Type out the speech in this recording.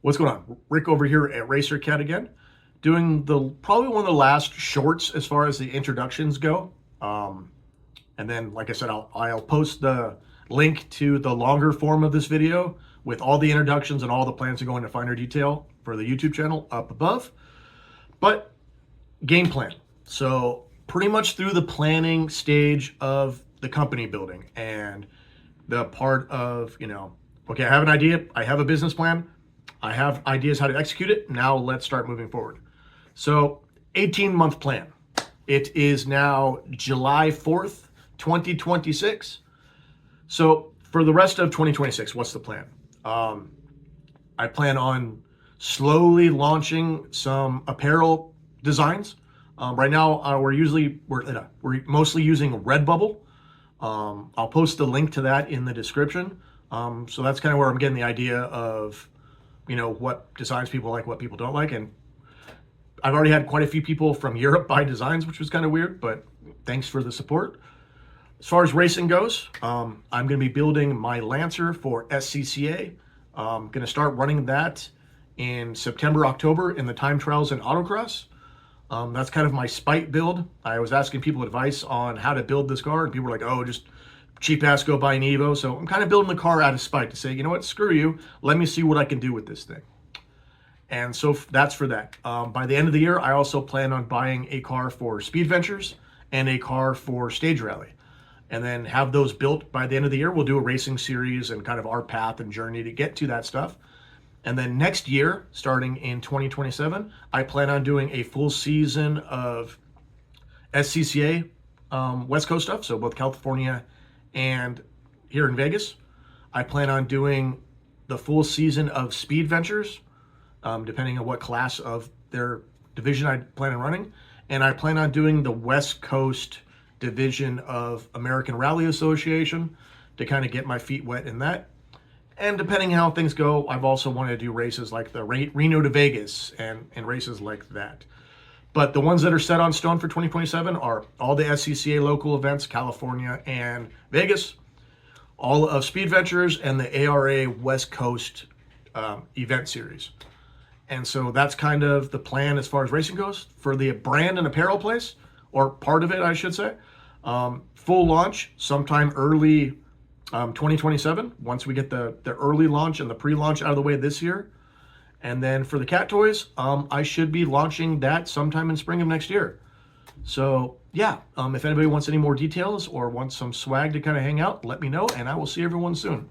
What's going on? Rick over here at RacerCat again, doing probably one of the last shorts as far as the introductions go. And then, like I said, I'll post the link to the longer form of this video with all the introductions and all the plans to go into finer detail for the YouTube channel up above. But game plan. So pretty much through the planning stage of the company building and the part of, okay, I have an idea, I have a business plan, I have ideas how to execute it. Now let's start moving forward. So 18-month plan. It is now July 4th, 2026. So for the rest of 2026, what's the plan? I plan on slowly launching some apparel designs. Right now, we're mostly using Redbubble. I'll post the link to that in the description. So that's kind of where I'm getting the idea of, what designs people like, what people don't like. And I've already had quite a few people from Europe buy designs, which was kind of weird, but thanks for the support. As far as racing goes, I'm going to be building my Lancer for SCCA. I'm going to start running that in September, October in the time trials and autocross. That's kind of my spite build. I was asking people advice on how to build this car, and people were like, oh, just cheap ass go buy an Evo. So I'm kind of building the car out of spite to say, you know what, screw you. Let me see what I can do with this thing. And so that's for that. By the end of the year, I also plan on buying a car for Speed Ventures and a car for Stage Rally. And then have those built by the end of the year. We'll do a racing series and kind of our path and journey to get to that stuff. And then next year, starting in 2027, I plan on doing a full season of SCCA West Coast stuff, so both California and here in Vegas. I plan on doing the full season of Speed Ventures, depending on what class of their division I plan on running. And I plan on doing the West Coast division of American Rally Association to kind of get my feet wet in that. And depending how things go, I've also wanted to do races like the Reno to Vegas and races like that. But the ones that are set on stone for 2027 are all the SCCA local events, California and Vegas, all of Speed Ventures, and the ARA West Coast event series. And so that's kind of the plan as far as racing goes. For the brand and apparel place, or part of it, I should say, full launch sometime early 2027, once we get the early launch and the pre-launch out of the way this year. And then for the cat toys, I should be launching that sometime in spring of next year. So yeah, if anybody wants any more details or wants some swag to kind of hang out, let me know, and I will see everyone soon.